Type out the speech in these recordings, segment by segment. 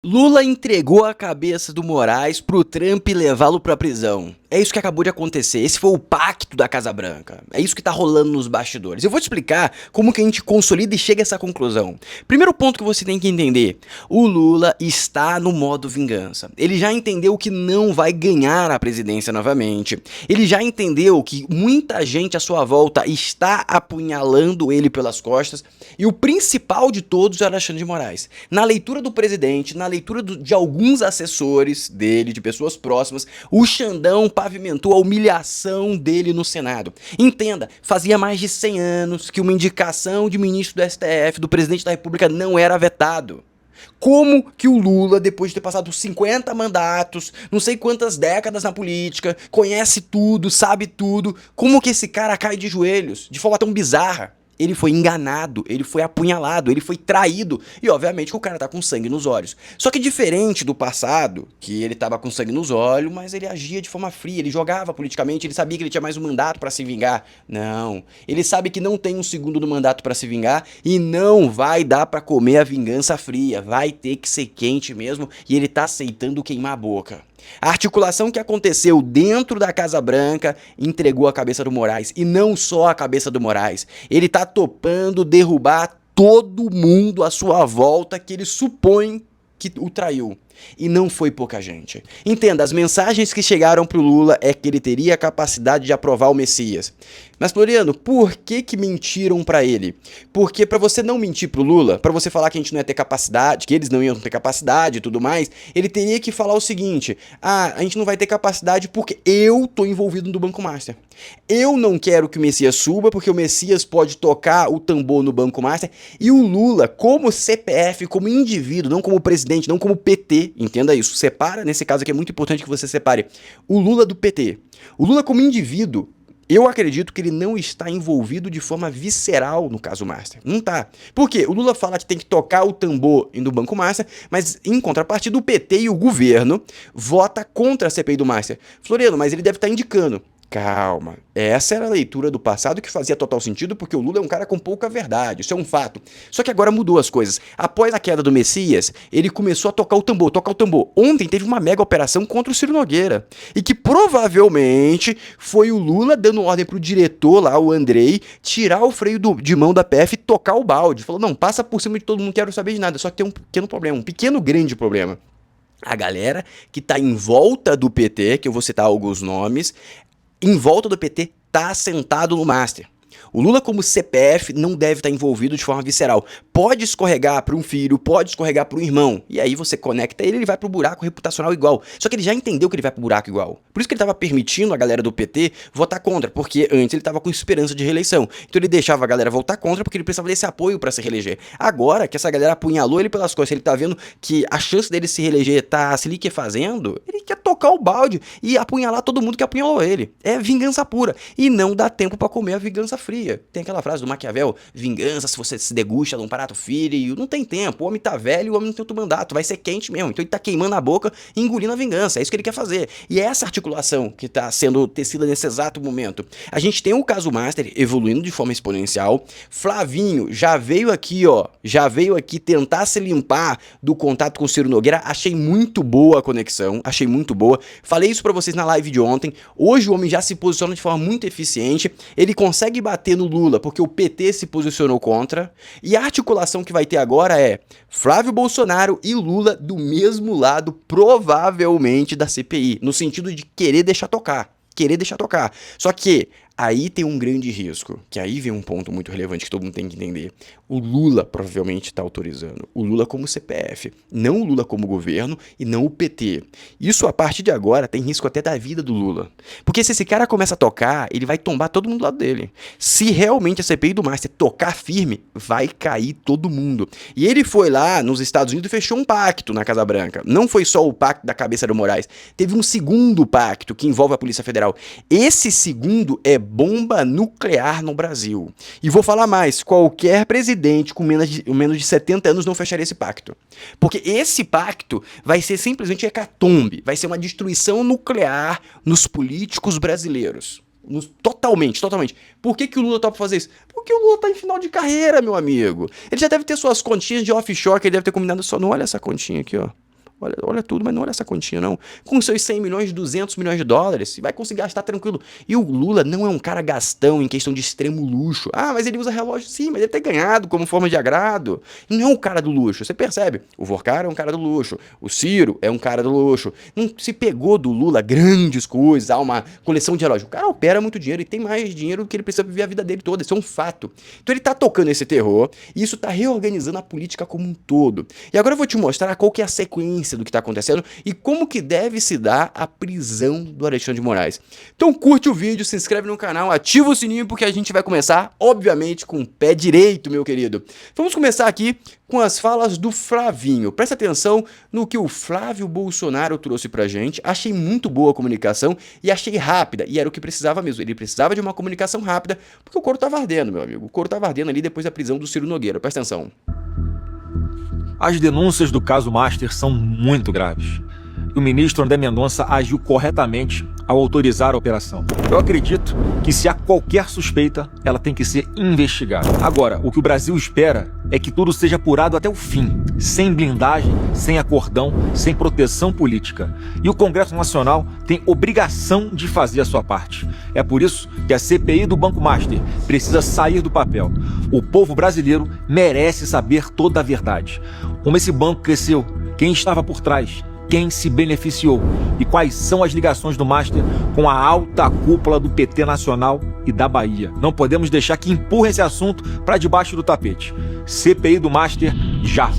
Lula entregou a cabeça do Moraes pro Trump levá-lo pra prisão. É isso que acabou de acontecer. Esse foi o pacto da Casa Branca. É isso que tá rolando nos bastidores. Eu vou te explicar como que a gente consolida e chega a essa conclusão. Primeiro ponto que você tem que entender: o Lula está no modo vingança. Ele já entendeu que não vai ganhar a presidência novamente. Ele já entendeu que muita gente à sua volta está apunhalando ele pelas costas. E o principal de todos é o Alexandre de Moraes. Na leitura do presidente, na leitura de alguns assessores dele, de pessoas próximas, o Xandão pavimentou a humilhação dele no Senado. Entenda, fazia mais de 100 anos que uma indicação de ministro do STF, do presidente da República, não era vetado. Como que o Lula, depois de ter passado 50 mandatos, não sei quantas décadas na política, conhece tudo, sabe tudo, como que esse cara cai de joelhos de forma tão bizarra? Ele foi enganado, ele foi apunhalado, ele foi traído. E obviamente que o cara tá com sangue nos olhos. Só que diferente do passado, que ele tava com sangue nos olhos, mas ele agia de forma fria, ele jogava politicamente, ele sabia que ele tinha mais um mandato pra se vingar. Não, ele sabe que não tem um segundo do mandato pra se vingar e não vai dar pra comer a vingança fria. Vai ter que ser quente mesmo e ele tá aceitando queimar a boca. A articulação que aconteceu dentro da Casa Branca entregou a cabeça do Moraes. E não só a cabeça do Moraes. Ele tá topando derrubar todo mundo à sua volta que ele supõe que o traiu. E não foi pouca gente. Entenda, as mensagens que chegaram pro Lula é que ele teria a capacidade de aprovar o Messias. Mas, Floriano, por que mentiram pra ele? Porque pra você não mentir pro Lula, pra você falar que a gente não ia ter capacidade, que eles não iam ter capacidade e tudo mais, ele teria que falar o seguinte: a gente não vai ter capacidade porque eu tô envolvido no Banco Master. Eu não quero que o Messias suba porque o Messias pode tocar o tambor no Banco Master. E o Lula, como CPF, como indivíduo, não como presidente, não como PT, entenda isso, separa, nesse caso aqui é muito importante que você separe o Lula do PT. O Lula como indivíduo, eu acredito que ele não está envolvido de forma visceral no caso Master. Não tá. Por quê? O Lula fala que tem que tocar o tambor do Banco Master, mas em contrapartida o PT e o governo vota contra a CPI do Master. Floriano, mas ele deve estar indicando. Calma, essa era a leitura do passado que fazia total sentido porque o Lula é um cara com pouca verdade, isso é um fato. Só que agora mudou as coisas. Após a queda do Messias, ele começou a tocar o tambor, tocar o tambor. Ontem teve uma mega operação contra o Ciro Nogueira. E que provavelmente foi o Lula dando ordem pro diretor lá, o Andrei, tirar o freio de mão da PF e tocar o balde. Falou, não, passa por cima de todo mundo, não quero saber de nada. Só que tem um pequeno problema, um pequeno grande problema. A galera que tá em volta do PT, que eu vou citar alguns nomes, em volta do PT tá sentado no Master. O Lula, como CPF, não deve estar envolvido de forma visceral. Pode escorregar para um filho, pode escorregar para um irmão. E aí você conecta ele, ele vai pro buraco reputacional igual. Só que ele já entendeu que ele vai pro buraco igual. Por isso que ele estava permitindo a galera do PT votar contra, porque antes ele estava com esperança de reeleição. Então ele deixava a galera votar contra porque ele precisava desse apoio para se reeleger. Agora que essa galera apunhalou ele pelas costas, ele tá vendo que a chance dele se reeleger tá se liquefazendo, ele quer tocar o balde e apunhalar todo mundo que apunhalou ele. É vingança pura. E não dá tempo para comer a vingança fria. Tem aquela frase do Maquiavel: vingança se você se degusta num prato frio. Não tem tempo, o homem tá velho e o homem não tem outro mandato, vai ser quente mesmo. Então ele tá queimando a boca e engolindo a vingança, é isso que ele quer fazer. E é essa articulação que tá sendo tecida nesse exato momento. A gente tem o caso Master evoluindo de forma exponencial. Flavinho já veio aqui, ó, já veio aqui tentar se limpar do contato com o Ciro Nogueira. Achei muito boa a conexão, achei muito boa. Falei isso pra vocês na live de ontem. Hoje o homem já se posiciona de forma muito eficiente, ele consegue bater no Lula porque o PT se posicionou contra, e a articulação que vai ter agora é Flávio Bolsonaro e Lula do mesmo lado, provavelmente da CPI, no sentido de querer deixar tocar. Só que aí tem um grande risco, que aí vem um ponto muito relevante que todo mundo tem que entender. O Lula provavelmente está autorizando. O Lula como CPF, não o Lula como governo e não o PT. Isso a partir de agora tem risco até da vida do Lula. Porque se esse cara começa a tocar, ele vai tombar todo mundo do lado dele. Se realmente a CPI do Master tocar firme, vai cair todo mundo. E ele foi lá nos Estados Unidos e fechou um pacto na Casa Branca. Não foi só o pacto da cabeça do Moraes. Teve um segundo pacto que envolve a Polícia Federal. Esse segundo é bomba nuclear no Brasil. E vou falar mais, qualquer presidente com menos de 70 anos não fecharia esse pacto. Porque esse pacto vai ser simplesmente hecatombe, vai ser uma destruição nuclear nos políticos brasileiros. Totalmente. Por que o Lula topa fazer isso? Porque o Lula tá em final de carreira, meu amigo. Ele já deve ter suas continhas de offshore que ele deve ter combinado só. Não, olha essa continha aqui, ó. Olha tudo, mas não olha essa continha não. Com seus 100 milhões, 200 milhões de dólares, você vai conseguir gastar tranquilo. E o Lula não é um cara gastão em questão de extremo luxo. Ah, mas ele usa relógio sim, mas ele tem ganhado como forma de agrado. E não é um cara do luxo, você percebe? O Vorcar é um cara do luxo, o Ciro é um cara do luxo. Não se pegou do Lula grandes coisas, uma coleção de relógios. O cara opera muito dinheiro e tem mais dinheiro do que ele precisa viver a vida dele toda, isso é um fato. Então ele tá tocando esse terror e isso tá reorganizando a política como um todo. E agora eu vou te mostrar qual que é a sequência do que tá acontecendo e como que deve se dar a prisão do Alexandre de Moraes. Então curte o vídeo, se inscreve no canal, ativa o sininho porque a gente vai começar, obviamente, com o pé direito, meu querido. Vamos começar aqui com as falas do Flavinho. Presta atenção no que o Flávio Bolsonaro trouxe pra gente. Achei muito boa a comunicação e achei rápida. E era o que precisava mesmo. Ele precisava de uma comunicação rápida porque o couro tava ardendo, meu amigo. O couro tava ardendo ali depois da prisão do Ciro Nogueira. Presta atenção. As denúncias do caso Master são muito graves. E o ministro André Mendonça agiu corretamente ao autorizar a operação. Eu acredito que se há qualquer suspeita, ela tem que ser investigada. Agora, o que o Brasil espera é que tudo seja apurado até o fim, sem blindagem, sem acordão, sem proteção política. E o Congresso Nacional tem obrigação de fazer a sua parte. É por isso que a CPI do Banco Master precisa sair do papel. O povo brasileiro merece saber toda a verdade. Como esse banco cresceu, quem estava por trás, quem se beneficiou e quais são as ligações do Master com a alta cúpula do PT nacional e da Bahia. Não podemos deixar que empurre esse assunto para debaixo do tapete. CPI do Master já.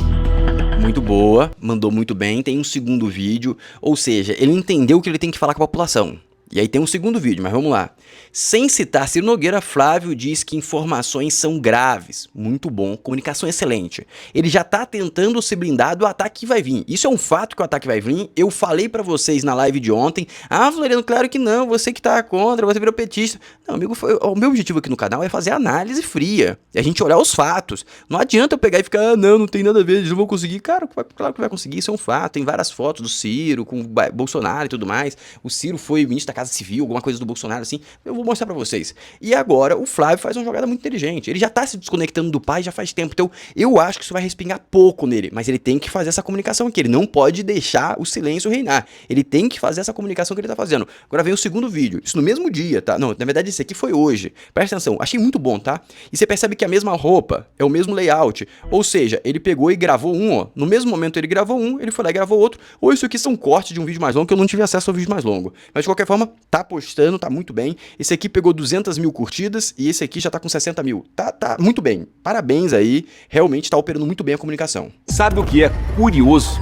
Muito boa, mandou muito bem, tem um segundo vídeo, ou seja, ele entendeu o que ele tem que falar com a população. E aí tem um segundo vídeo, mas vamos lá. Sem citar Ciro Nogueira, Flávio diz que informações são graves. Muito bom, comunicação excelente. Ele já tá tentando se blindar do ataque que vai vir. Isso é um fato que o ataque vai vir. Eu falei pra vocês na live de ontem. Ah, Floriano, claro que não, você que tá contra, você virou petista. Não, amigo, o meu objetivo aqui no canal é fazer análise fria. E a gente olhar os fatos. Não adianta eu pegar e ficar, ah, não tem nada a ver, eles não vão conseguir. Cara, claro que vai conseguir, isso é um fato. Tem várias fotos do Ciro com o Bolsonaro e tudo mais. O Ciro foi ministro da Casa Civil, alguma coisa do Bolsonaro assim, eu vou mostrar pra vocês. E agora o Flávio faz uma jogada muito inteligente, ele já tá se desconectando do pai já faz tempo, então eu acho que isso vai respingar pouco nele, mas ele tem que fazer essa comunicação aqui, ele não pode deixar o silêncio reinar, ele tem que fazer essa comunicação que ele tá fazendo. Agora vem o segundo vídeo, isso no mesmo dia, tá? Não, na verdade esse aqui foi hoje, presta atenção, achei muito bom, tá? E você percebe que a mesma roupa, é o mesmo layout, ou seja, ele pegou e gravou um, ó, no mesmo momento ele gravou um, ele foi lá e gravou outro, ou isso aqui são cortes de um vídeo mais longo, que eu não tive acesso ao vídeo mais longo, mas de qualquer forma, tá postando, tá muito bem. Esse aqui pegou 200 mil curtidas e esse aqui já tá com 60 mil. Tá muito bem. Parabéns aí. Realmente tá operando muito bem a comunicação. Sabe o que é curioso?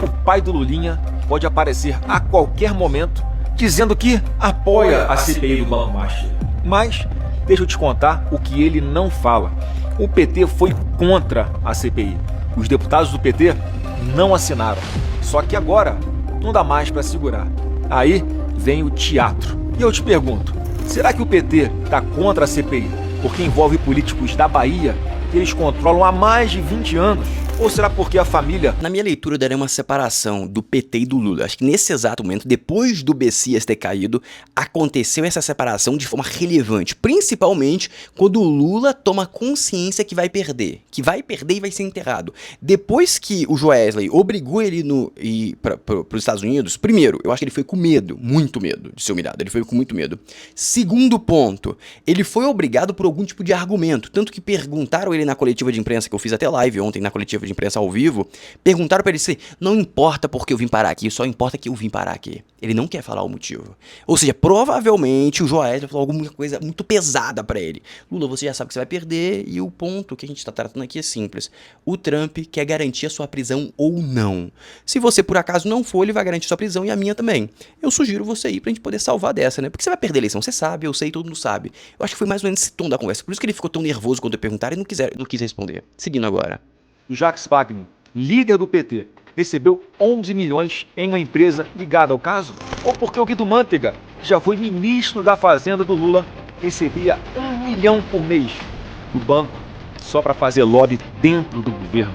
O pai do Lulinha pode aparecer a qualquer momento dizendo que apoia a CPI do Banco Master. Mas deixa eu te contar o que ele não fala. O PT foi contra a CPI. Os deputados do PT não assinaram. Só que agora não dá mais para segurar. Aí vem o teatro. E eu te pergunto, será que o PT está contra a CPI porque envolve políticos da Bahia que eles controlam há mais de 20 anos? Ou será porque a família... Na minha leitura, eu daria uma separação do PT e do Lula. Acho que nesse exato momento, depois do Bessias ter caído, aconteceu essa separação de forma relevante. Principalmente quando o Lula toma consciência que vai perder. Que vai perder e vai ser enterrado. Depois que o Joesley obrigou ele para os Estados Unidos, primeiro, eu acho que ele foi com medo, muito medo de ser humilhado. Ele foi com muito medo. Segundo ponto, ele foi obrigado por algum tipo de argumento. Tanto que perguntaram ele na coletiva de imprensa, que eu fiz até live ontem na coletiva de imprensa ao vivo, perguntaram pra ele se não importa porque eu vim parar aqui, só importa que eu vim parar aqui. Ele não quer falar o motivo. Ou seja, provavelmente o Joesley falou alguma coisa muito pesada pra ele. Lula, você já sabe que você vai perder e o ponto que a gente tá tratando aqui é simples. O Trump quer garantir a sua prisão ou não. Se você por acaso não for, ele vai garantir sua prisão e a minha também. Eu sugiro você ir pra gente poder salvar dessa, né? Porque você vai perder a eleição, você sabe, eu sei, todo mundo sabe. Eu acho que foi mais ou menos esse tom da conversa. Por isso que ele ficou tão nervoso quando eu perguntaram e não quis responder. Seguindo agora. O Jacques Wagner, líder do PT, recebeu 11 milhões em uma empresa ligada ao caso? Ou porque o Guido Mantega, que já foi ministro da Fazenda do Lula, recebia 1 milhão por mês do banco só para fazer lobby dentro do governo?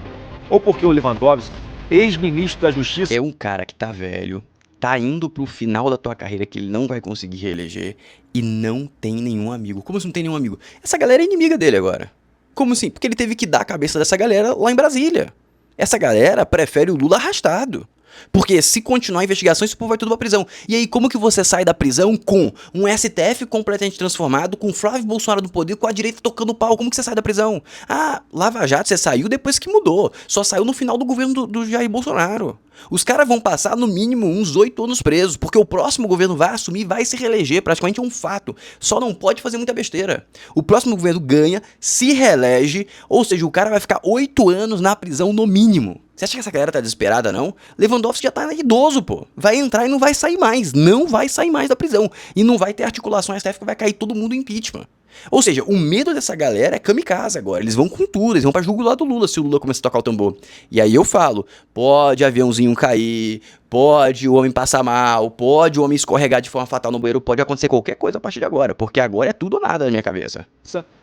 Ou porque o Lewandowski, ex-ministro da Justiça... É um cara que tá velho, tá indo pro final da tua carreira que ele não vai conseguir reeleger e não tem nenhum amigo. Como assim não tem nenhum amigo? Essa galera é inimiga dele agora. Como assim? Porque ele teve que dar a cabeça dessa galera lá em Brasília. Essa galera prefere o Lula arrastado. Porque se continuar a investigação, esse povo vai tudo pra prisão. E aí, como que você sai da prisão com um STF completamente transformado, com Flávio Bolsonaro no poder, com a direita tocando pau? Como que você sai da prisão? Ah, Lava Jato, você saiu depois que mudou. Só saiu no final do governo do Jair Bolsonaro. Os caras vão passar no mínimo uns 8 anos presos, porque o próximo governo vai assumir e vai se reeleger, praticamente é um fato. Só não pode fazer muita besteira. O próximo governo ganha, se reelege, ou seja, o cara vai ficar 8 anos na prisão no mínimo. Você acha que essa galera tá desesperada, não? Lewandowski já tá idoso, pô. Vai entrar e não vai sair mais. Não vai sair mais da prisão. E não vai ter articulação STF que vai cair todo mundo em impeachment. Ou seja, o medo dessa galera é kamikaze agora. Eles vão com tudo, eles vão pra jogo lá do Lula se o Lula começar a tocar o tambor. E aí eu falo, pode aviãozinho cair, pode o homem passar mal, pode o homem escorregar de forma fatal no banheiro, pode acontecer qualquer coisa a partir de agora, porque agora é tudo ou nada na minha cabeça.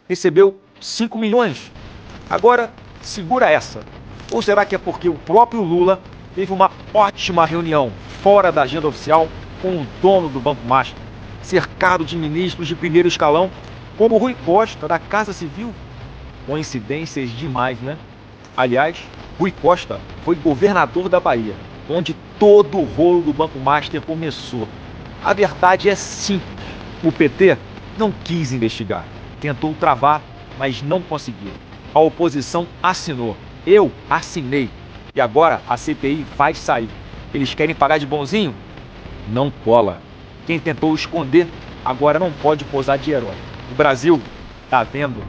Recebeu 5 milhões. Agora, segura essa. Ou será que é porque o próprio Lula teve uma ótima reunião fora da agenda oficial com o dono do Banco Master, cercado de ministros de primeiro escalão, como o Rui Costa, da Casa Civil? Coincidências demais, né? Aliás, Rui Costa foi governador da Bahia, onde todo o rolo do Banco Master começou. A verdade é simples. O PT não quis investigar. Tentou travar, mas não conseguiu. A oposição assinou. Eu assinei. E agora a CPI vai sair. Eles querem pagar de bonzinho? Não cola. Quem tentou esconder, agora não pode posar de herói. O Brasil tá vendo.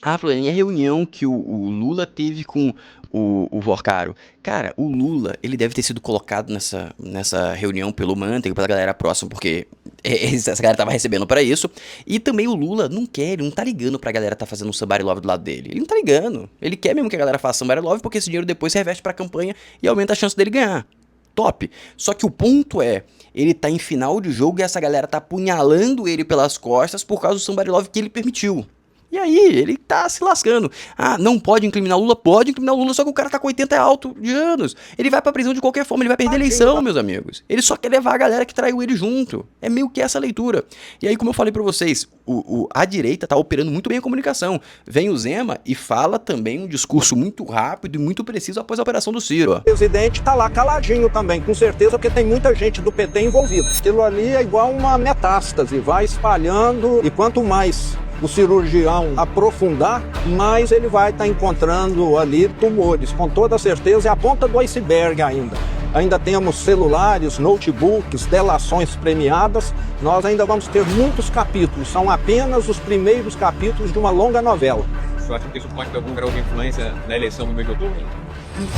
Ah, Floriane, e a reunião que o Lula teve com o Vorcaro? Cara, o Lula, ele deve ter sido colocado nessa reunião pelo Manteiga, pela galera próxima, porque essa galera tava recebendo pra isso. E também o Lula não quer, ele não tá ligando pra galera tá fazendo um somebody love do lado dele. Ele não tá ligando. Ele quer mesmo que a galera faça somebody love, porque esse dinheiro depois se reveste pra campanha e aumenta a chance dele ganhar. Top. Só que o ponto é, ele tá em final de jogo e essa galera tá apunhalando ele pelas costas por causa do somebody love que ele permitiu. E aí, ele tá se lascando. Ah, não pode incriminar o Lula? Pode incriminar o Lula, só que o cara tá com 80 alto de anos. Ele vai pra prisão de qualquer forma, ele vai perder a eleição, meus amigos. Ele só quer levar a galera que traiu ele junto. É meio que essa leitura. E aí, como eu falei pra vocês, a direita tá operando muito bem a comunicação. Vem o Zema e fala também um discurso muito rápido e muito preciso após a operação do Ciro. O presidente tá lá caladinho também, com certeza, porque tem muita gente do PT envolvida. Aquilo ali é igual uma metástase, vai espalhando e quanto mais o cirurgião aprofundar, mais ele vai estar encontrando ali tumores, com toda certeza, é a ponta do iceberg ainda. Ainda temos celulares, notebooks, delações premiadas, nós ainda vamos ter muitos capítulos, são apenas os primeiros capítulos de uma longa novela. Você acha que isso pode ter algum grau de influência na eleição no mês de outubro?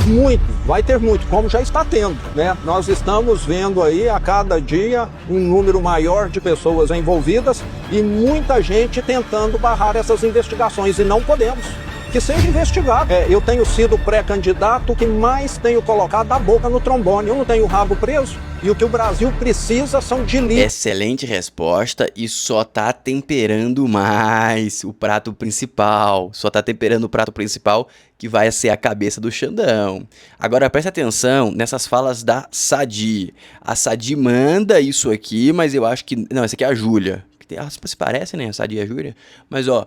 Muito, vai ter muito, como já está tendo, né? Nós estamos vendo aí a cada dia um número maior de pessoas envolvidas e muita gente tentando barrar essas investigações e não podemos. Que seja investigado. Eu tenho sido pré-candidato que mais tenho colocado a boca no trombone. Eu não tenho o rabo preso e o que o Brasil precisa são de líderes. Excelente resposta e só tá temperando mais o prato principal. Só tá temperando o prato principal que vai ser a cabeça do Xandão. Agora preste atenção nessas falas da Sadi. A Sadi manda isso aqui, mas eu acho que... Não, essa aqui é a Júlia. Elas se parecem, né? A Sadi e a Júlia. Mas ó...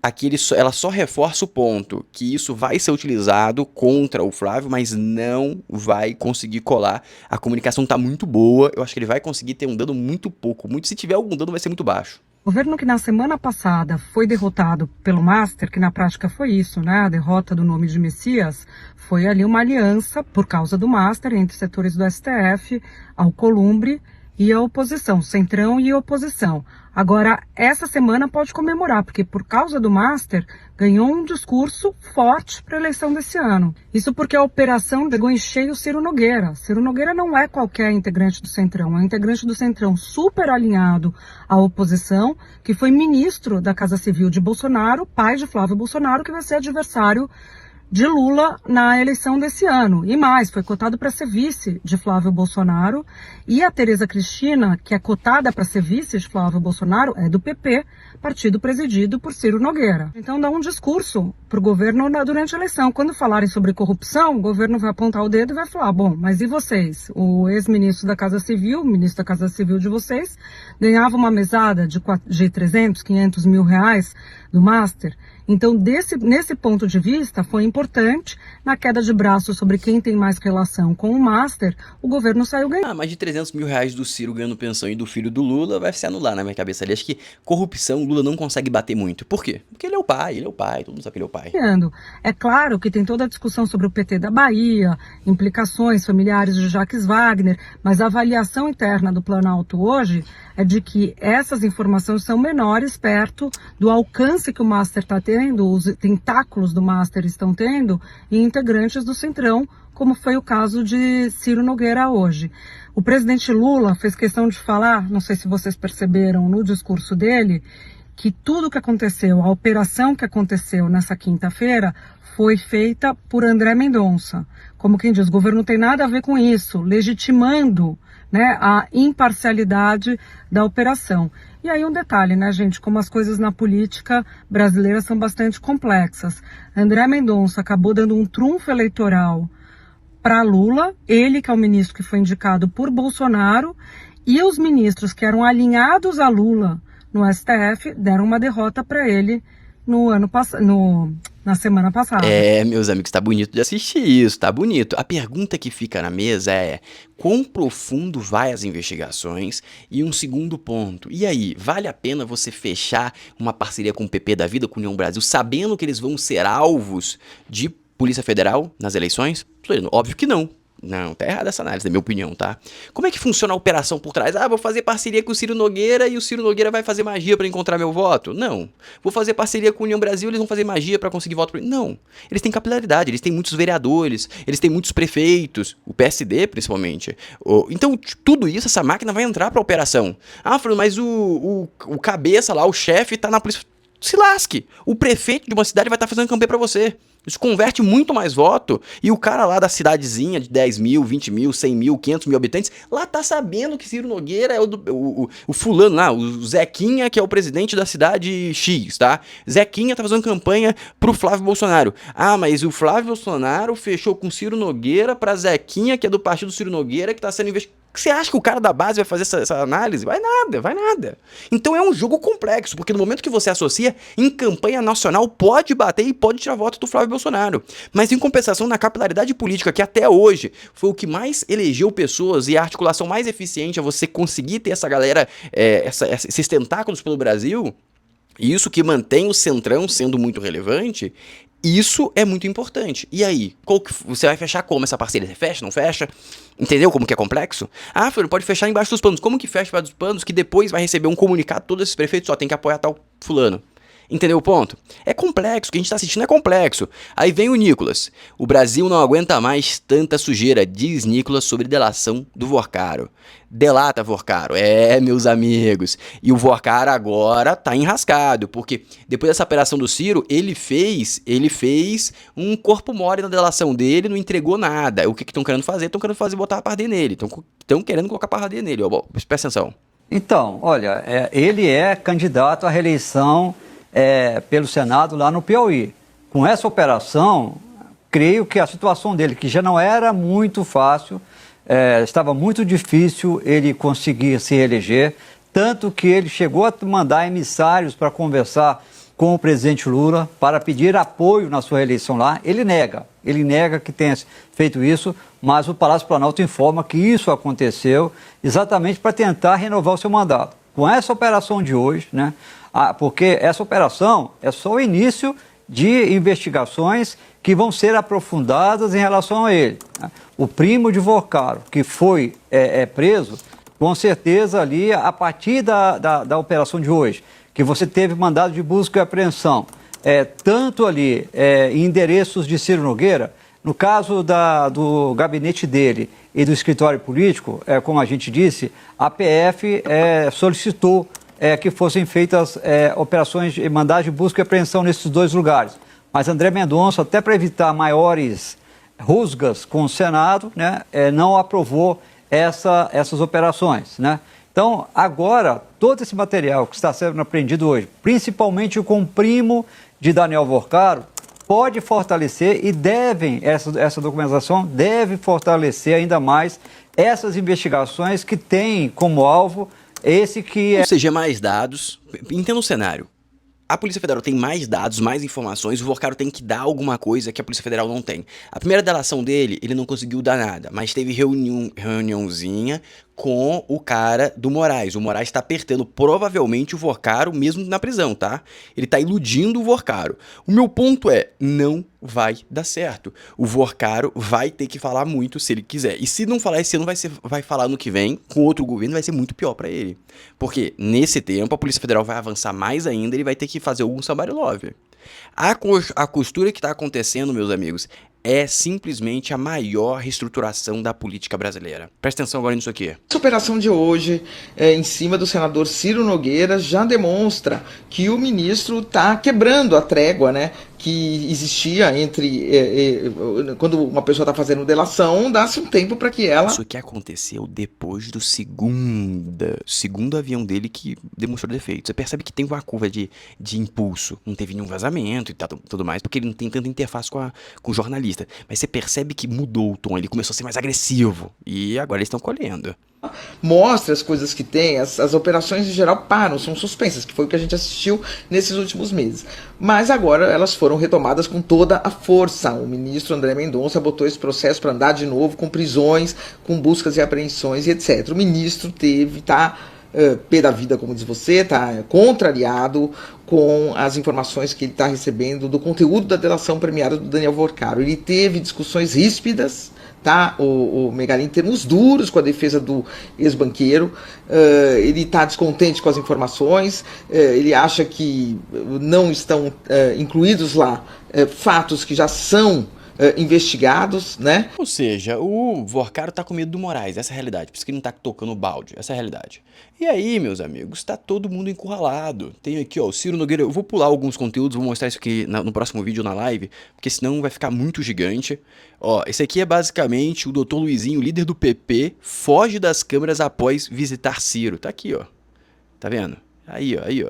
Aqui ela só reforça o ponto que isso vai ser utilizado contra o Flávio, mas não vai conseguir colar. A comunicação tá muito boa, eu acho que ele vai conseguir ter um dano muito pouco. Se tiver algum dano, vai ser muito baixo. O governo que na semana passada foi derrotado pelo Master, que na prática foi isso, né? A derrota do nome de Messias, foi ali uma aliança por causa do Master entre setores do STF, Alcolumbre e a oposição, Centrão e oposição. Agora, essa semana pode comemorar, porque por causa do Master, ganhou um discurso forte para a eleição desse ano. Isso porque a operação pegou em cheio Ciro Nogueira. Ciro Nogueira não é qualquer integrante do Centrão, é um integrante do Centrão super alinhado à oposição, que foi ministro da Casa Civil de Bolsonaro, pai de Flávio Bolsonaro, que vai ser adversário de Lula na eleição desse ano. E mais, foi cotado para ser vice de Flávio Bolsonaro. E a Tereza Cristina, que é cotada para ser vice de Flávio Bolsonaro, é do PP, partido presidido por Ciro Nogueira. Então dá um discurso para o governo durante a eleição. Quando falarem sobre corrupção, o governo vai apontar o dedo e vai falar, bom, mas e vocês? O ex-ministro da Casa Civil, o ministro da Casa Civil de vocês, ganhava uma mesada de 300, 500 mil reais do Master. Então, nesse ponto de vista, foi importante, na queda de braço sobre quem tem mais relação com o Master, o governo saiu ganhando. Ah, mais de 300 mil reais do Ciro ganhando pensão e do filho do Lula vai se anular na minha cabeça ali. Acho que corrupção o Lula não consegue bater muito. Por quê? Porque ele é o pai, todo mundo sabe que ele é o pai. É claro que tem toda a discussão sobre o PT da Bahia, implicações familiares de Jacques Wagner, mas a avaliação interna do Planalto hoje é de que essas informações são menores perto do alcance que o Master está tendo, os tentáculos do Master estão tendo em integrantes do Centrão, como foi o caso de Ciro Nogueira hoje. O presidente Lula fez questão de falar, não sei se vocês perceberam no discurso dele, que tudo que aconteceu, a operação que aconteceu nessa quinta-feira foi feita por André Mendonça. Como quem diz, o governo não tem nada a ver com isso, legitimando, né, a imparcialidade da operação. E aí um detalhe, né, gente, como as coisas na política brasileira são bastante complexas. André Mendonça acabou dando um trunfo eleitoral para Lula, ele que é o ministro que foi indicado por Bolsonaro, e os ministros que eram alinhados a Lula no STF deram uma derrota para ele na semana passada. É, meus amigos, tá bonito de assistir isso, tá bonito. A pergunta que fica na mesa é: quão profundo vai as investigações? E um segundo ponto, e aí, vale a pena você fechar uma parceria com o PP da vida, com a União Brasil, sabendo que eles vão ser alvos de Polícia Federal nas eleições? Óbvio que não. Não, tá errada essa análise, na minha opinião, tá? Como é que funciona a operação por trás? Ah, vou fazer parceria com o Ciro Nogueira e o Ciro Nogueira vai fazer magia pra encontrar meu voto? Não. Vou fazer parceria com a União Brasil, eles vão fazer magia pra conseguir voto pra mim? Não. Eles têm capilaridade, eles têm muitos vereadores, eles têm muitos prefeitos, o PSD principalmente. Então, tudo isso, essa máquina vai entrar pra operação. Ah, Fernando, mas o cabeça lá, o chefe, tá na polícia. Se lasque. O prefeito de uma cidade vai estar fazendo campanha pra você. Isso converte muito mais voto. E o cara lá da cidadezinha de 10 mil, 20 mil, 100 mil, 500 mil habitantes, lá tá sabendo que Ciro Nogueira é o fulano lá, o Zequinha, que é o presidente da cidade X, tá? Zequinha tá fazendo campanha pro Flávio Bolsonaro. Ah, mas o Flávio Bolsonaro fechou com Ciro Nogueira pra Zequinha, que é do partido Ciro Nogueira, que tá sendo investigado. Você acha que o cara da base vai fazer essa análise? Vai nada. Então é um jogo complexo, porque no momento que você associa, em campanha nacional pode bater e pode tirar voto do Flávio Bolsonaro. Mas em compensação, na capilaridade política, que até hoje foi o que mais elegeu pessoas e a articulação mais eficiente a você conseguir ter essa galera, esses tentáculos pelo Brasil, e isso que mantém o Centrão sendo muito relevante, isso é muito importante. E aí, você vai fechar como essa parceria? Você fecha, não fecha? Entendeu como que é complexo? Ah, Fernando, pode fechar embaixo dos panos. Como que fecha embaixo dos panos que depois vai receber um comunicado, todos esses prefeitos só tem que apoiar tal fulano? Entendeu o ponto? É complexo, o que a gente tá assistindo é complexo. Aí vem o Nicolas. O Brasil não aguenta mais tanta sujeira, diz Nicolas sobre delação do Vorcaro. Delata Vorcaro, meus amigos. E o Vorcaro agora tá enrascado, porque depois dessa operação do Ciro, ele fez um corpo mole na delação dele, não entregou nada. O que estão querendo fazer? Estão querendo botar a parede nele. Estão querendo colocar a parede nele. Ó, presta atenção. Então, olha, ele é candidato à reeleição pelo Senado lá no Piauí. Com essa operação, creio que a situação dele, que já não era muito fácil, estava muito difícil ele conseguir se reeleger, tanto que ele chegou a mandar emissários para conversar com o presidente Lula para pedir apoio na sua eleição lá. Ele nega que tenha feito isso, mas o Palácio Planalto informa que isso aconteceu exatamente para tentar renovar o seu mandato. Com essa operação de hoje, né? Porque essa operação é só o início de investigações que vão ser aprofundadas em relação a ele. O primo de Vorcaro, que foi preso, com certeza ali, a partir da operação de hoje, que você teve mandado de busca e apreensão, tanto ali em endereços de Ciro Nogueira, no caso do gabinete dele e do escritório político, como a gente disse, a PF solicitou que fossem feitas operações de mandado de busca e apreensão nesses dois lugares. Mas André Mendonça, até para evitar maiores rusgas com o Senado, né, não aprovou essas operações, né? Então, agora, todo esse material que está sendo apreendido hoje, principalmente com o primo de Daniel Vorcaro, pode fortalecer e essa documentação deve fortalecer ainda mais essas investigações que têm como alvo esse que Ou seja, mais dados. Entenda o cenário. A Polícia Federal tem mais dados, mais informações, o Vorcaro tem que dar alguma coisa que a Polícia Federal não tem. A primeira delação dele, ele não conseguiu dar nada, mas teve reuniãozinha com o cara do Moraes. O Moraes tá apertando provavelmente o Vorcaro mesmo na prisão, tá? Ele tá iludindo o Vorcaro. O meu ponto é, não vai dar certo. O Vorcaro vai ter que falar muito se ele quiser. E se não falar esse ano, vai falar no que vem, com outro governo, vai ser muito pior pra ele. Porque nesse tempo a Polícia Federal vai avançar mais ainda, ele vai ter que fazer algum somebody love. A costura que tá acontecendo, meus amigos, é simplesmente a maior reestruturação da política brasileira. Presta atenção agora nisso aqui. Essa operação de hoje, em cima do senador Ciro Nogueira, já demonstra que o ministro está quebrando a trégua, né, que existia entre... quando uma pessoa está fazendo delação, dá-se um tempo para que ela... Isso aqui aconteceu depois do segundo avião dele que demonstrou defeito. Você percebe que tem uma curva de impulso. Não teve nenhum vazamento e tudo mais, porque ele não tem tanta interface com o jornalista. Mas você percebe que mudou o tom, ele começou a ser mais agressivo. E agora eles estão colhendo. Mostra as coisas que tem, as operações em geral param, são suspensas, que foi o que a gente assistiu nesses últimos meses. Mas agora elas foram retomadas com toda a força. O ministro André Mendonça botou esse processo para andar de novo, com prisões, com buscas e apreensões e etc. O ministro tá pé da vida, como diz você, tá contrariado com as informações que ele está recebendo do conteúdo da delação premiada do Daniel Vorcaro. Ele teve discussões ríspidas, tá, o Megali, em termos duros com a defesa do ex-banqueiro. Ele está descontente com as informações, ele acha que não estão incluídos lá fatos que já são investigados, né? Ou seja, o Vorcaro tá com medo do Moraes, essa é a realidade, por isso que ele não tá tocando o balde, essa é a realidade. E aí, meus amigos, tá todo mundo encurralado. Tem aqui, ó, o Ciro Nogueira, eu vou pular alguns conteúdos, vou mostrar isso aqui no próximo vídeo na live, porque senão vai ficar muito gigante. Ó, esse aqui é basicamente o Dr. Luizinho, líder do PP, foge das câmeras após visitar Ciro. Tá aqui, ó. Tá vendo? Aí, ó, aí, ó.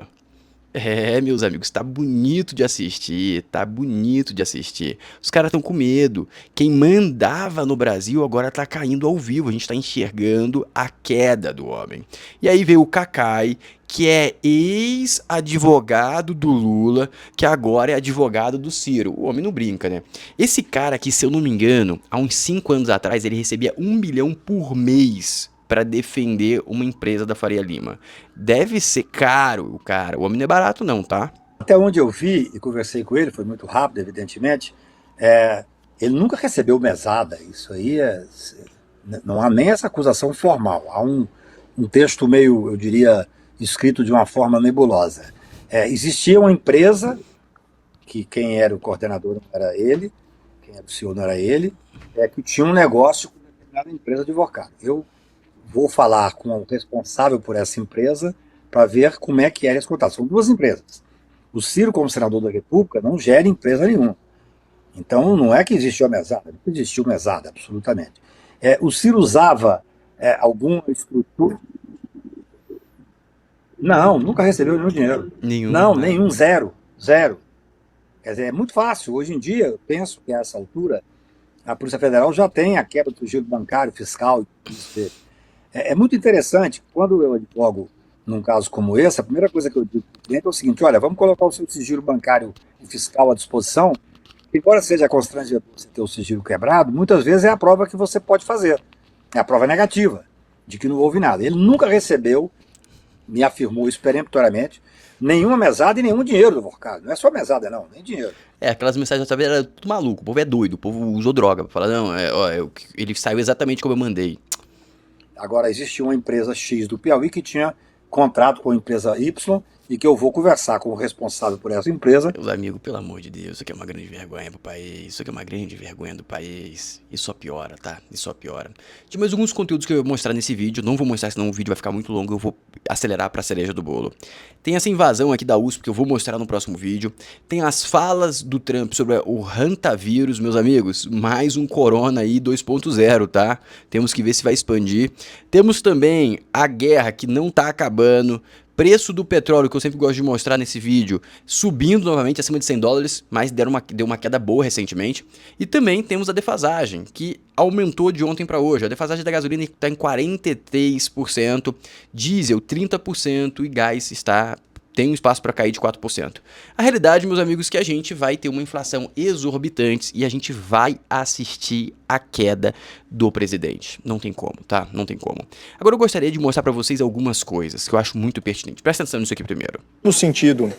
É, meus amigos, tá bonito de assistir, tá bonito de assistir. Os caras estão com medo. Quem mandava no Brasil agora tá caindo ao vivo, a gente tá enxergando a queda do homem. E aí veio o Cacai, que é ex-advogado do Lula, que agora é advogado do Ciro. O homem não brinca, né? Esse cara aqui, se eu não me engano, há uns 5 anos atrás, ele recebia 1 milhão por mês para defender uma empresa da Faria Lima. Deve ser caro, cara. O homem não é barato não, tá? Até onde eu vi e conversei com ele, foi muito rápido, evidentemente, ele nunca recebeu mesada. Isso aí não há nem essa acusação formal. Há um texto meio, eu diria, escrito de uma forma nebulosa. Existia uma empresa, que quem era o coordenador não era ele, quem era o CEO não era ele, que tinha um negócio com determinada empresa de Vorcaro. Eu vou falar com o responsável por essa empresa para ver como é que era esse contrato. São 2 empresas. O Ciro, como senador da República, não gera empresa nenhuma. Então, não é que existiu a mesada. Não existiu mesada, absolutamente. O Ciro usava alguma estrutura... Não, nunca recebeu nenhum dinheiro. Nenhum, zero. Quer dizer, é muito fácil. Hoje em dia, eu penso que a essa altura, a Polícia Federal já tem a quebra do sigilo bancário, fiscal e tudo isso. É muito interessante, quando eu advogo num caso como esse, a primeira coisa que eu digo para o cliente é o seguinte: olha, vamos colocar o seu sigilo bancário e fiscal à disposição, embora seja constrangedor você ter o sigilo quebrado, muitas vezes é a prova que você pode fazer, é a prova negativa, de que não houve nada. Ele nunca recebeu, me afirmou isso peremptoriamente, nenhuma mesada e nenhum dinheiro do Vorcaro. Não é só mesada não, nem dinheiro. Aquelas mensagens da era tudo maluco, o povo é doido, o povo usou droga pra falar, não, ele saiu exatamente como eu mandei. Agora, existia uma empresa X do Piauí que tinha contrato com a empresa Y e que eu vou conversar com o responsável por essa empresa. Meus amigos, pelo amor de Deus, isso aqui é uma grande vergonha pro país, isso aqui é uma grande vergonha do país. Isso só piora, tá? Isso só piora. Tinha mais alguns conteúdos que eu vou mostrar nesse vídeo, não vou mostrar senão o vídeo vai ficar muito longo, eu vou acelerar pra cereja do bolo. Tem essa invasão aqui da USP que eu vou mostrar no próximo vídeo. Tem as falas do Trump sobre o hantavírus, meus amigos, mais um corona aí 2.0, tá? Temos que ver se vai expandir. Temos também a guerra que não tá acabando. Preço do petróleo, que eu sempre gosto de mostrar nesse vídeo, subindo novamente acima de $100, mas deu uma queda boa recentemente. E também temos a defasagem, que aumentou de ontem para hoje. A defasagem da gasolina está em 43%, diesel 30% e gás está tem um espaço para cair de 4%. A realidade, meus amigos, é que a gente vai ter uma inflação exorbitante e a gente vai assistir a queda do presidente. Não tem como, tá? Não tem como. Agora eu gostaria de mostrar para vocês algumas coisas que eu acho muito pertinentes. Presta atenção nisso aqui primeiro. No sentido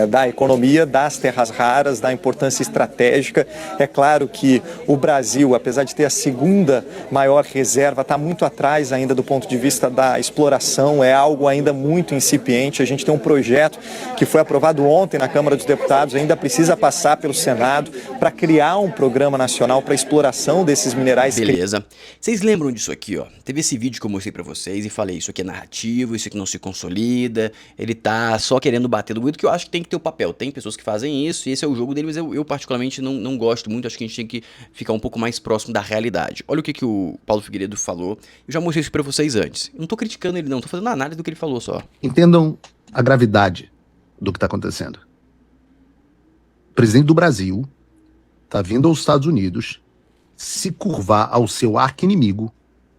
da economia, das terras raras, da importância estratégica. É claro que o Brasil, apesar de ter a segunda maior reserva, está muito atrás ainda do ponto de vista da exploração, é algo ainda muito incipiente. A gente tem um projeto que foi aprovado ontem na Câmara dos Deputados, ainda precisa passar pelo Senado para criar um programa nacional para exploração desses minerais. Beleza. Vocês lembram disso aqui, ó? Teve esse vídeo que eu mostrei pra vocês e falei, isso aqui é narrativo, isso aqui não se consolida, ele tá só querendo bater no Guido, que eu acho que tem que ter o papel. Tem pessoas que fazem isso e esse é o jogo dele, mas eu particularmente não gosto muito, acho que a gente tem que ficar um pouco mais próximo da realidade. Olha o que o Paulo Figueiredo falou, eu já mostrei isso pra vocês antes. Eu não tô criticando ele não, tô fazendo uma análise do que ele falou só. Entendam a gravidade do que tá acontecendo. O presidente do Brasil tá vindo aos Estados Unidos se curvar ao seu arqui-inimigo,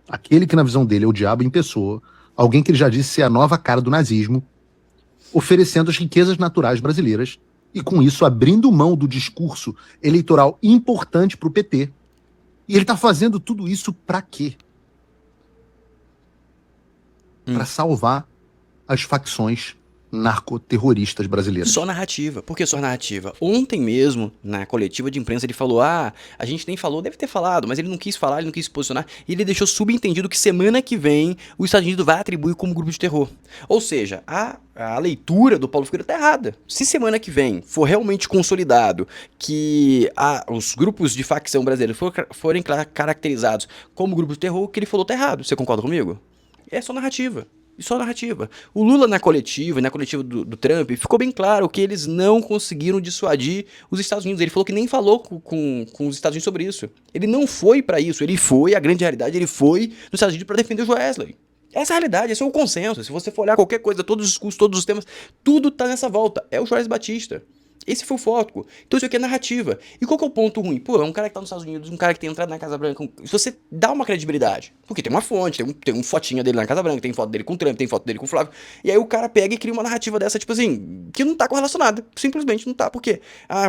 aquele que na visão dele é o diabo em pessoa, alguém que ele já disse ser a nova cara do nazismo, oferecendo as riquezas naturais brasileiras e com isso abrindo mão do discurso eleitoral importante para o PT. E ele tá fazendo tudo isso para quê? Para salvar as facções narcoterroristas brasileiros. Só narrativa. Por que só narrativa? Ontem mesmo, na coletiva de imprensa, ele falou, a gente nem falou, deve ter falado, mas ele não quis falar, ele não quis se posicionar, e ele deixou subentendido que semana que vem os Estados Unidos vai atribuir como grupo de terror. Ou seja, a leitura do Paulo Figueiredo tá errada. Se semana que vem for realmente consolidado que os grupos de facção brasileiros forem caracterizados como grupo de terror, o que ele falou tá errado. Você concorda comigo? É só narrativa. E só narrativa. O Lula na coletiva e na coletiva do Trump ficou bem claro que eles não conseguiram dissuadir os Estados Unidos. Ele falou que nem falou com os Estados Unidos sobre isso. Ele não foi pra isso. Ele foi, a grande realidade, ele foi nos Estados Unidos pra defender o Joesley. Essa é a realidade, esse é o consenso. Se você for olhar qualquer coisa, todos os discursos, todos os temas, tudo tá nessa volta. É o Joesley Batista. Esse foi o foco. Então isso aqui é narrativa. E qual que é o ponto ruim? Pô, é um cara que tá nos Estados Unidos, um cara que tem entrado na Casa Branca. Se você dá uma credibilidade, porque tem uma fonte, tem um fotinha dele na Casa Branca, tem foto dele com o Trump, tem foto dele com o Flávio. E aí o cara pega e cria uma narrativa dessa, tipo assim, que não tá correlacionada. Simplesmente não tá. Por quê?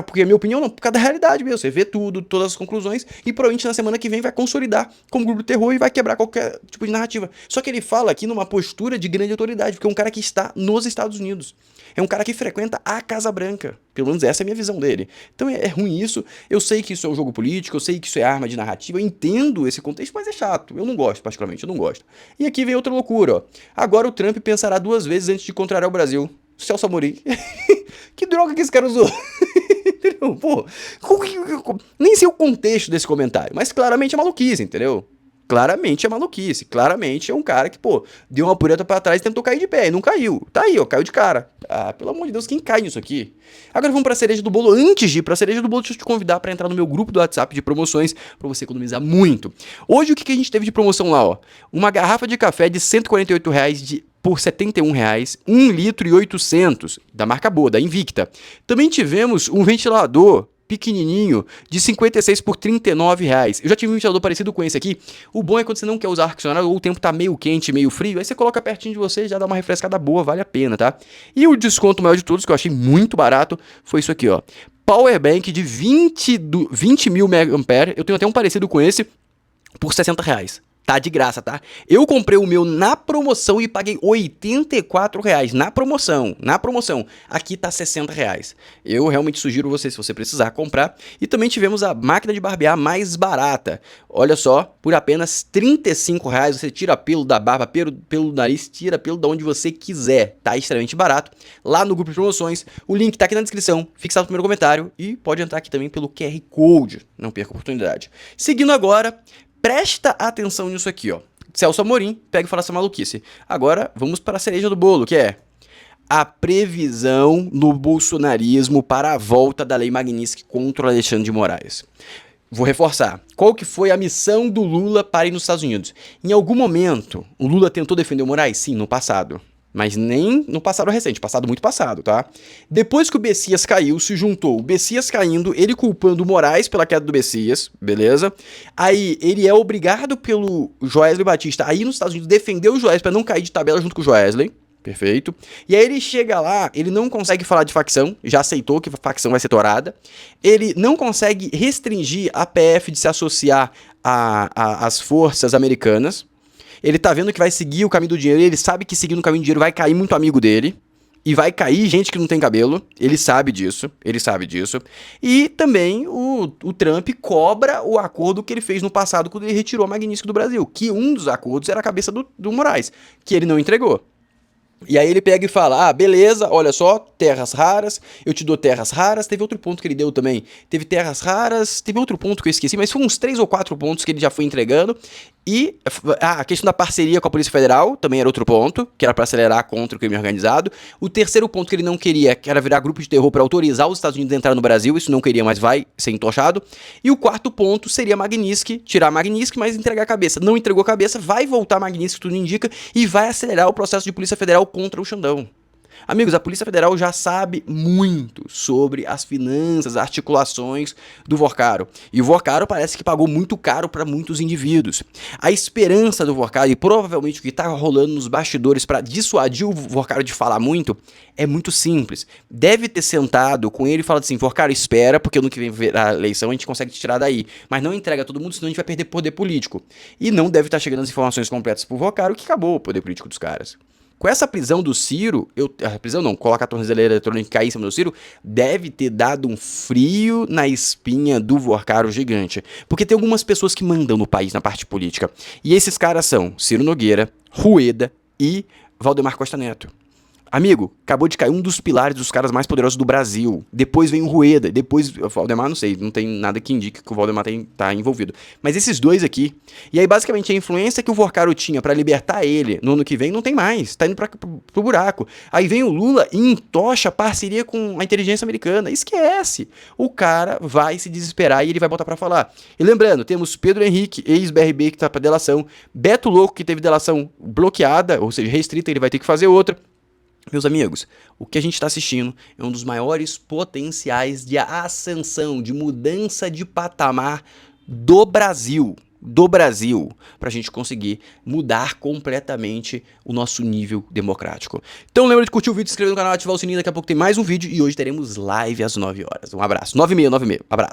Porque a minha opinião não, por causa da realidade mesmo. Você vê tudo, todas as conclusões, e provavelmente na semana que vem vai consolidar como grupo de terror e vai quebrar qualquer tipo de narrativa. Só que ele fala aqui numa postura de grande autoridade, porque é um cara que está nos Estados Unidos. É um cara que frequenta a Casa Branca. Pelo menos essa é a minha visão dele. Então é ruim isso. Eu sei que isso é um jogo político, eu sei que isso é arma de narrativa, eu entendo esse contexto, mas é chato. Eu não gosto, particularmente, eu não gosto. E aqui vem outra loucura, ó. Agora o Trump pensará 2 vezes antes de contrariar o Brasil. Celso Amorim. Que droga que esse cara usou? Entendeu? Pô, nem sei o contexto desse comentário, mas claramente é maluquice, entendeu? Claramente é maluquice, claramente é um cara que, pô, deu uma pureta pra trás e tentou cair de pé, e não caiu. Tá aí, ó, caiu de cara. Pelo amor de Deus, quem cai nisso aqui? Agora vamos pra cereja do bolo. Antes de ir pra cereja do bolo, deixa eu te convidar pra entrar no meu grupo do WhatsApp de promoções, pra você economizar muito. Hoje o que a gente teve de promoção lá, ó? Uma garrafa de café de R$148 por R$71, 1 litro e 800, da marca boa, da Invicta. Também tivemos um ventilador pequenininho de 56 por R$39. Eu já tive um ventilador parecido com esse aqui. O bom é quando você não quer usar ar-condicionado ou o tempo tá meio quente, meio frio, aí você coloca pertinho de você e já dá uma refrescada boa, vale a pena, tá? E o desconto maior de todos, que eu achei muito barato, foi isso aqui, ó. Powerbank de 20 mil mAh, eu tenho até um parecido com esse, por R$60. Tá de graça, tá? Eu comprei o meu na promoção e paguei R$84 na promoção. Na promoção. Aqui tá R$60. Eu realmente sugiro você, se você precisar, comprar. E também tivemos a máquina de barbear mais barata. Olha só, por apenas R$35 você tira pelo da barba, pelo do nariz, tira pelo de onde você quiser. Tá extremamente barato. Lá no grupo de promoções. O link tá aqui na descrição, fixado no primeiro comentário. E pode entrar aqui também pelo QR Code. Não perca a oportunidade. Seguindo agora... Presta atenção nisso aqui, ó. Celso Amorim, pega e fala essa maluquice. Agora, vamos para a cereja do bolo, que é a previsão no bolsonarismo para a volta da Lei Magnitsky contra o Alexandre de Moraes. Vou reforçar. Qual que foi a missão do Lula para ir nos Estados Unidos? Em algum momento, o Lula tentou defender o Moraes? Sim, no passado. Mas nem no passado recente, passado muito passado, tá? Depois que o Bessias caiu, se juntou o Bessias caindo, ele culpando o Moraes pela queda do Bessias, beleza? Aí ele é obrigado pelo Joesley Batista a ir nos Estados Unidos defender o Joesley pra não cair de tabela junto com o Joesley. Perfeito. E aí ele chega lá, ele não consegue falar de facção, já aceitou que a facção vai ser torada. Ele não consegue restringir a PF de se associar às forças americanas. Ele tá vendo que vai seguir o caminho do dinheiro, e ele sabe que seguindo o caminho do dinheiro vai cair muito amigo dele. E vai cair gente que não tem cabelo, ele sabe disso. E também o Trump cobra o acordo que ele fez no passado quando ele retirou a Magnitsky do Brasil, que um dos acordos era a cabeça do Moraes, que ele não entregou. E aí ele pega e fala, beleza, olha só, terras raras, eu te dou terras raras. Teve outro ponto que ele deu também, teve terras raras, teve outro ponto que eu esqueci, mas foram uns 3 ou 4 pontos que ele já foi entregando. E a questão da parceria com a Polícia Federal também era outro ponto, que era para acelerar contra o crime organizado. O terceiro ponto que ele não queria, que era virar grupo de terror para autorizar os Estados Unidos a entrar no Brasil, isso não queria, mas vai ser entochado. E o quarto ponto seria Magnitsky, tirar Magnitsky, mas entregar a cabeça. Não entregou a cabeça, vai voltar Magnitsky, tudo indica, e vai acelerar o processo de Polícia Federal contra o Xandão. Amigos, a Polícia Federal já sabe muito sobre as finanças, articulações do Vorcaro. E o Vorcaro parece que pagou muito caro para muitos indivíduos. A esperança do Vorcaro, e provavelmente o que está rolando nos bastidores para dissuadir o Vorcaro de falar muito, é muito simples. Deve ter sentado com ele e falado assim, Vorcaro, espera, porque ano que vem a eleição a gente consegue te tirar daí. Mas não entrega todo mundo, senão a gente vai perder poder político. E não deve estar chegando as informações completas pro Vorcaro, que acabou o poder político dos caras. Com essa prisão do Ciro, colocar a tornozeleira eletrônica e cair em cima do Ciro, deve ter dado um frio na espinha do Vorcaro gigante. Porque tem algumas pessoas que mandam no país, na parte política. E esses caras são Ciro Nogueira, Rueda e Valdemar Costa Neto. Amigo, acabou de cair um dos pilares dos caras mais poderosos do Brasil. Depois vem o Rueda, depois o Valdemar, não sei, não tem nada que indique que o Valdemar tá envolvido. Mas esses dois aqui, e aí basicamente a influência que o Vorcaro tinha pra libertar ele no ano que vem não tem mais, tá indo pro buraco. Aí vem o Lula e entocha a parceria com a inteligência americana, esquece. O cara vai se desesperar e ele vai botar pra falar. E lembrando, temos Pedro Henrique, ex-BRB, que tá pra delação, Beto Louco, que teve delação bloqueada, ou seja, restrita, ele vai ter que fazer outra. Meus amigos, o que a gente está assistindo é um dos maiores potenciais de ascensão, de mudança de patamar do Brasil, para a gente conseguir mudar completamente o nosso nível democrático. Então lembra de curtir o vídeo, se inscrever no canal, ativar o sininho, daqui a pouco tem mais um vídeo e hoje teremos live às 9 horas. Um abraço, 9h30, abraço.